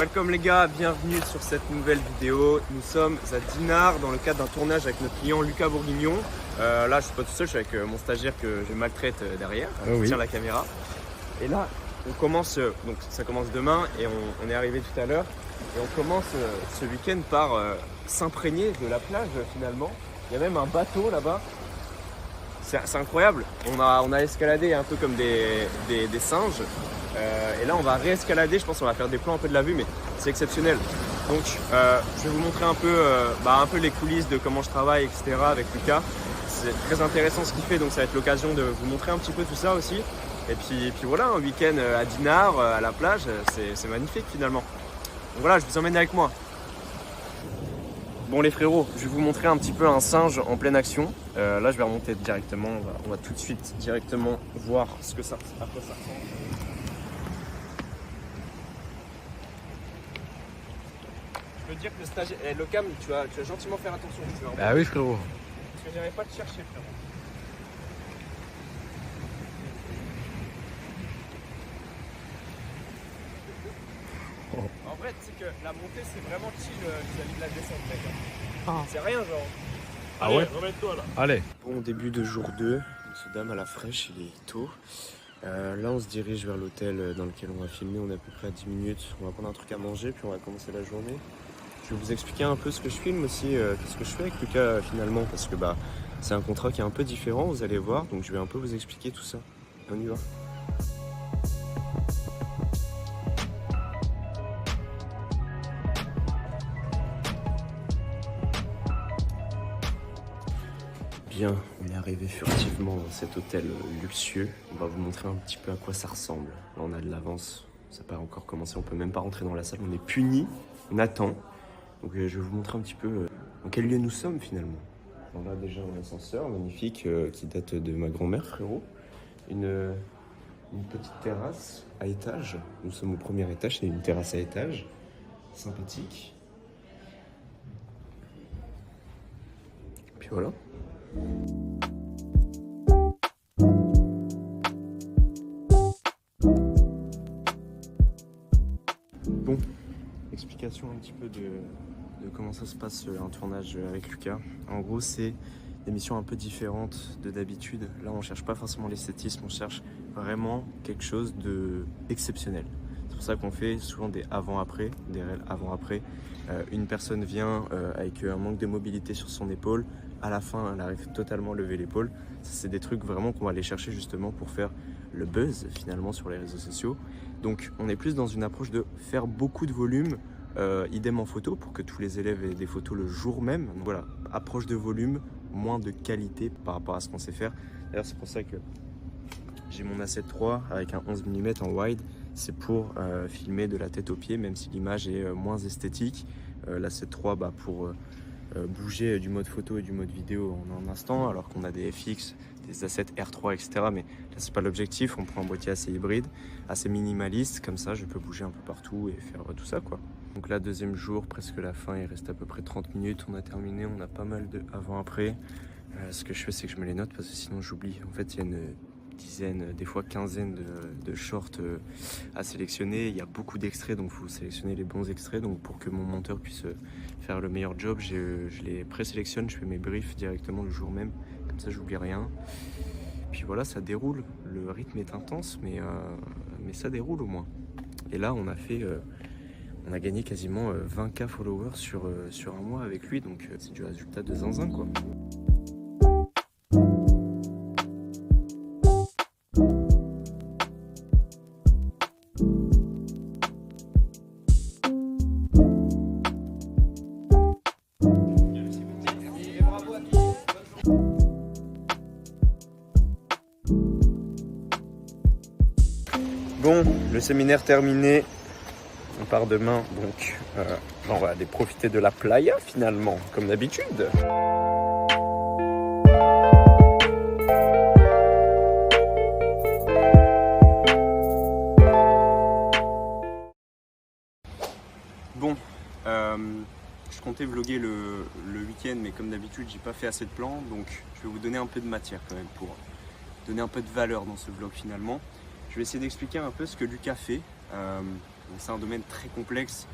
Welcome les gars, bienvenue sur cette nouvelle vidéo. Nous sommes à Dinard dans le cadre d'un tournage avec notre client Lucas Bourguignon. Là je suis pas tout seul, je suis avec mon stagiaire que je maltraite derrière, qui tient la caméra. Et là on commence, donc ça commence demain et on est arrivé tout à l'heure. Et on commence ce week-end par s'imprégner de la plage finalement. Il y a même un bateau là-bas. C'est incroyable. On a escaladé un peu comme des singes. Et là on va réescalader, je pense qu'on va faire des plans un peu de la vue, mais c'est exceptionnel. Donc je vais vous montrer un peu les coulisses de comment je travaille, etc. avec Lucas. C'est très intéressant ce qu'il fait, donc ça va être l'occasion de vous montrer un petit peu tout ça aussi. Et puis voilà, un week-end à Dinard, à la plage, c'est magnifique finalement. Donc voilà, je vous emmène avec moi. Bon les frérots, je vais vous montrer un petit peu un singe en pleine action. Là je vais remonter directement, on va tout de suite directement voir à quoi ça ressemble. Je peux dire que le stagiaire, le cam, tu vas gentiment faire attention. Ah oui frérot. Parce que j'arrive pas à te chercher frérot. En vrai, tu sais que la montée c'est vraiment chill vis-à-vis de la descente, mec. C'est rien genre. Ah ouais. Remets-toi là. Allez. Bon, début de jour 2, ce dame à la fraîche, il est tôt. Là on se dirige vers l'hôtel dans lequel on va filmer, on est à peu près à 10 minutes. On va prendre un truc à manger puis on va commencer la journée. Je vais vous expliquer un peu ce que je filme aussi, qu'est-ce que je fais avec Lucas finalement, parce que c'est un contrat qui est un peu différent, vous allez voir, donc je vais un peu vous expliquer tout ça. On y va. Bien, on est arrivé furtivement dans cet hôtel luxueux. On va vous montrer un petit peu à quoi ça ressemble. Là, on a de l'avance, ça n'a pas encore commencé, on peut même pas rentrer dans la salle, on est puni, on attend. Donc je vais vous montrer un petit peu dans quel lieu nous sommes finalement. On a déjà un ascenseur magnifique qui date de ma grand-mère, frérot. Une petite terrasse à étage. Nous sommes au premier étage, c'est une terrasse à étage. Sympathique. Puis voilà. Bon, explication un petit peu de comment ça se passe un tournage avec Lucas. En gros, c'est des missions un peu différentes de d'habitude. Là, on cherche pas forcément l'esthétisme, on cherche vraiment quelque chose d'exceptionnel. C'est pour ça qu'on fait souvent des avant-après, des réels avant-après. Une personne vient avec un manque de mobilité sur son épaule. À la fin, elle arrive totalement à lever l'épaule. C'est des trucs vraiment qu'on va aller chercher justement pour faire le buzz finalement sur les réseaux sociaux. Donc, on est plus dans une approche de faire beaucoup de volume. Idem en photo pour que tous les élèves aient des photos le jour même. Donc voilà, approche de volume, moins de qualité par rapport à ce qu'on sait faire. D'ailleurs c'est pour ça que j'ai mon A7 III avec un 11 mm en wide. C'est pour filmer de la tête aux pieds, même si l'image est moins esthétique. L'A7 III pour bouger du mode photo et du mode vidéo en un instant, alors qu'on a des FX, des A7 R3, etc. Mais là, c'est pas l'objectif. On prend un boîtier assez hybride, assez minimaliste. Comme ça, je peux bouger un peu partout et faire tout ça, quoi. Donc là, deuxième jour, presque la fin. Il reste à peu près 30 minutes. On a terminé. On a pas mal de avant-après. Ce que je fais, c'est que je me les note parce que sinon, j'oublie. En fait, il y a une dizaine, des fois quinzaine de shorts à sélectionner. Il y a beaucoup d'extraits, donc il faut sélectionner les bons extraits. Donc pour que mon monteur puisse faire le meilleur job, je les présélectionne, je fais mes briefs directement le jour même, comme ça j'oublie rien. Puis voilà, ça déroule. Le rythme est intense, mais ça déroule au moins. Et là, on a gagné quasiment 20K followers sur un mois avec lui, donc c'est du résultat de zinzin, quoi. Bon, le séminaire terminé, on part demain, donc on va aller profiter de la playa finalement, comme d'habitude. Bon, je comptais vlogger le week-end, mais comme d'habitude, j'ai pas fait assez de plans, donc je vais vous donner un peu de matière quand même pour donner un peu de valeur dans ce vlog finalement. Je vais essayer d'expliquer un peu ce que Lucas fait. Donc c'est un domaine très complexe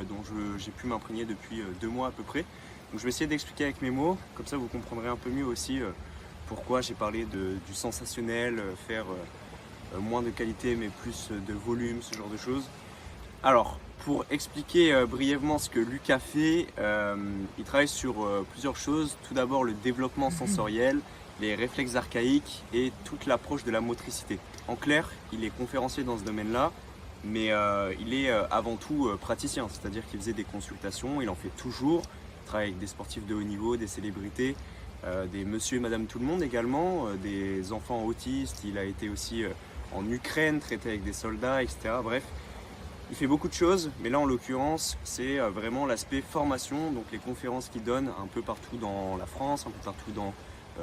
dont j'ai pu m'imprégner depuis 2 mois à peu près. Donc je vais essayer d'expliquer avec mes mots, comme ça vous comprendrez un peu mieux aussi pourquoi j'ai parlé du sensationnel, faire moins de qualité mais plus de volume, ce genre de choses. Alors, pour expliquer brièvement ce que Lucas fait, il travaille sur plusieurs choses. Tout d'abord le développement sensoriel, les réflexes archaïques et toute l'approche de la motricité. En clair, il est conférencier dans ce domaine-là, mais il est avant tout praticien, c'est-à-dire qu'il faisait des consultations, il en fait toujours, il travaille avec des sportifs de haut niveau, des célébrités, des monsieur et madame tout le monde également, des enfants autistes, il a été aussi en Ukraine, traité avec des soldats, etc. Bref, il fait beaucoup de choses, mais là en l'occurrence, c'est vraiment l'aspect formation, donc les conférences qu'il donne un peu partout dans la France, un peu partout dans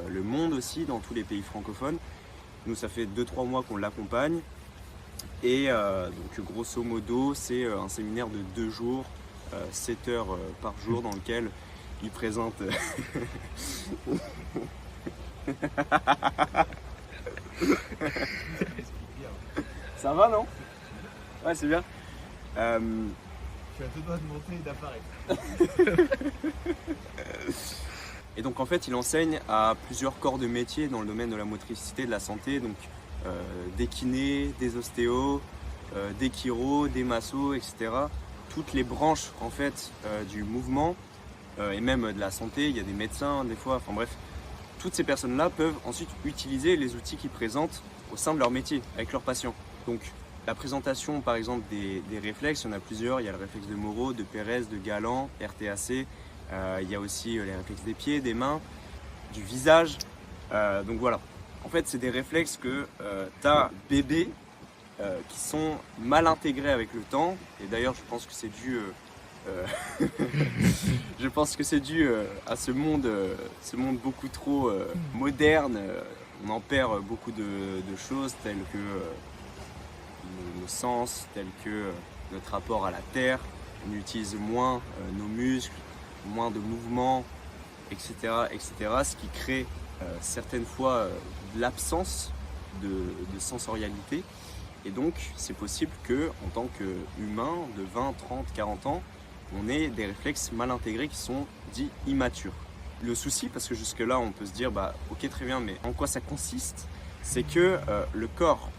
le monde aussi, dans tous les pays francophones. Nous, ça fait 2-3 mois qu'on l'accompagne. Et donc grosso modo, c'est un séminaire de 2 jours, 7 heures par jour, dans lequel il présente... Ça va, non? Ouais, c'est bien. Tu as 2 doigts de monter et d'apparaître. Et donc en fait il enseigne à plusieurs corps de métier dans le domaine de la motricité, de la santé, donc des kinés, des ostéos, des chiros, des massos, etc. Toutes les branches en fait du mouvement et même de la santé, il y a des médecins des fois, enfin bref, toutes ces personnes-là peuvent ensuite utiliser les outils qu'ils présentent au sein de leur métier, avec leurs patients. Donc la présentation par exemple des réflexes, il y en a plusieurs, il y a le réflexe de Moreau, de Pérez, de Galland, RTAC, il y a aussi les réflexes des pieds, des mains, du visage, donc voilà. En fait c'est des réflexes que tu as bébé qui sont mal intégrés avec le temps, et d'ailleurs je pense que c'est dû je pense que c'est dû à ce monde beaucoup trop moderne. On en perd beaucoup de choses telles que nos sens, tels que notre rapport à la terre, on utilise moins nos muscles, moins de mouvements, etc., etc. Ce qui crée certaines fois de l'absence de sensorialité. Et donc c'est possible que, en tant qu'humain de 20, 30, 40 ans, on ait des réflexes mal intégrés qui sont dits immatures. Le souci, parce que jusque là on peut se dire bah ok très bien, mais en quoi ça consiste? C'est que le corps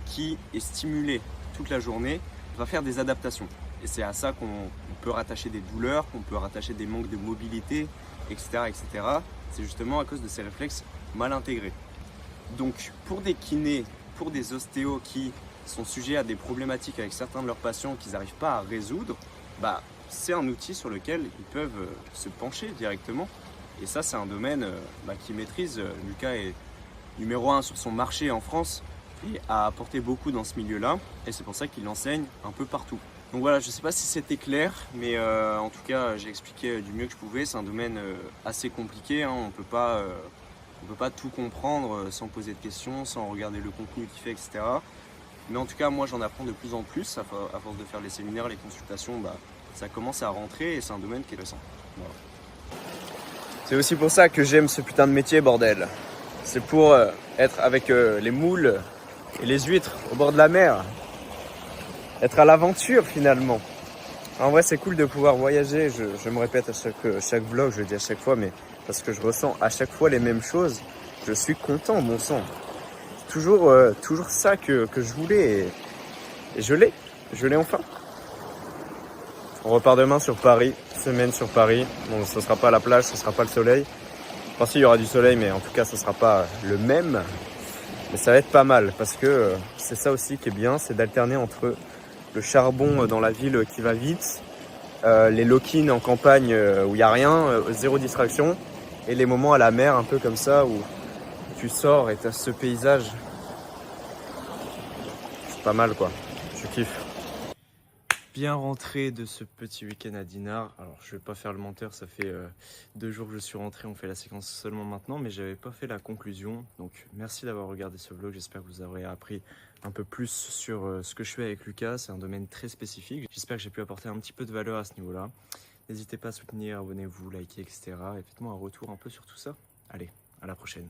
qui est stimulé toute la journée va faire des adaptations. Et c'est à ça qu'on peut rattacher des douleurs, qu'on peut rattacher des manques de mobilité, etc. etc. C'est justement à cause de ces réflexes mal intégrés. Donc pour des kinés, pour des ostéos qui sont sujets à des problématiques avec certains de leurs patients qu'ils n'arrivent pas à résoudre, bah, c'est un outil sur lequel ils peuvent se pencher directement. Et ça c'est un domaine qu'ils maîtrisent. Lucas est numéro 1 sur son marché en France et a apporté beaucoup dans ce milieu-là, et c'est pour ça qu'il enseigne un peu partout. Donc voilà, je ne sais pas si c'était clair, mais en tout cas j'ai expliqué du mieux que je pouvais. C'est un domaine assez compliqué, hein. On peut pas tout comprendre sans poser de questions, sans regarder le contenu qu'il fait, etc. Mais en tout cas moi j'en apprends de plus en plus, à force de faire les séminaires, les consultations, ça commence à rentrer et c'est un domaine qui est récent. Voilà. C'est aussi pour ça que j'aime ce putain de métier, bordel. C'est pour être avec les moules et les huîtres au bord de la mer. Être à l'aventure finalement. En vrai c'est cool de pouvoir voyager, je me répète à chaque vlog, je le dis à chaque fois, mais parce que je ressens à chaque fois les mêmes choses, je suis content, bon sang. Toujours ça que je voulais et je l'ai enfin. On repart demain sur Paris, semaine sur Paris. Bon, ce sera pas la plage, ce sera pas le soleil. Enfin si, il y aura du soleil, mais en tout cas ce sera pas le même. Mais ça va être pas mal parce que c'est ça aussi qui est bien, c'est d'alterner entre le charbon dans la ville qui va vite, les lock-in en campagne où il n'y a rien, zéro distraction, et les moments à la mer un peu comme ça où tu sors et tu as ce paysage. C'est pas mal quoi, je kiffe. Bien rentré de ce petit week-end à Dinard. Alors je vais pas faire le menteur, ça fait 2 jours que je suis rentré, on fait la séquence seulement maintenant, mais j'avais pas fait la conclusion. Donc merci d'avoir regardé ce vlog, j'espère que vous aurez appris un peu plus sur ce que je fais avec Lucas. C'est un domaine très spécifique, j'espère que j'ai pu apporter un petit peu de valeur à ce niveau-là. N'hésitez pas à soutenir, abonnez-vous, likez, etc. Et faites-moi un retour un peu sur tout ça. Allez, à la prochaine.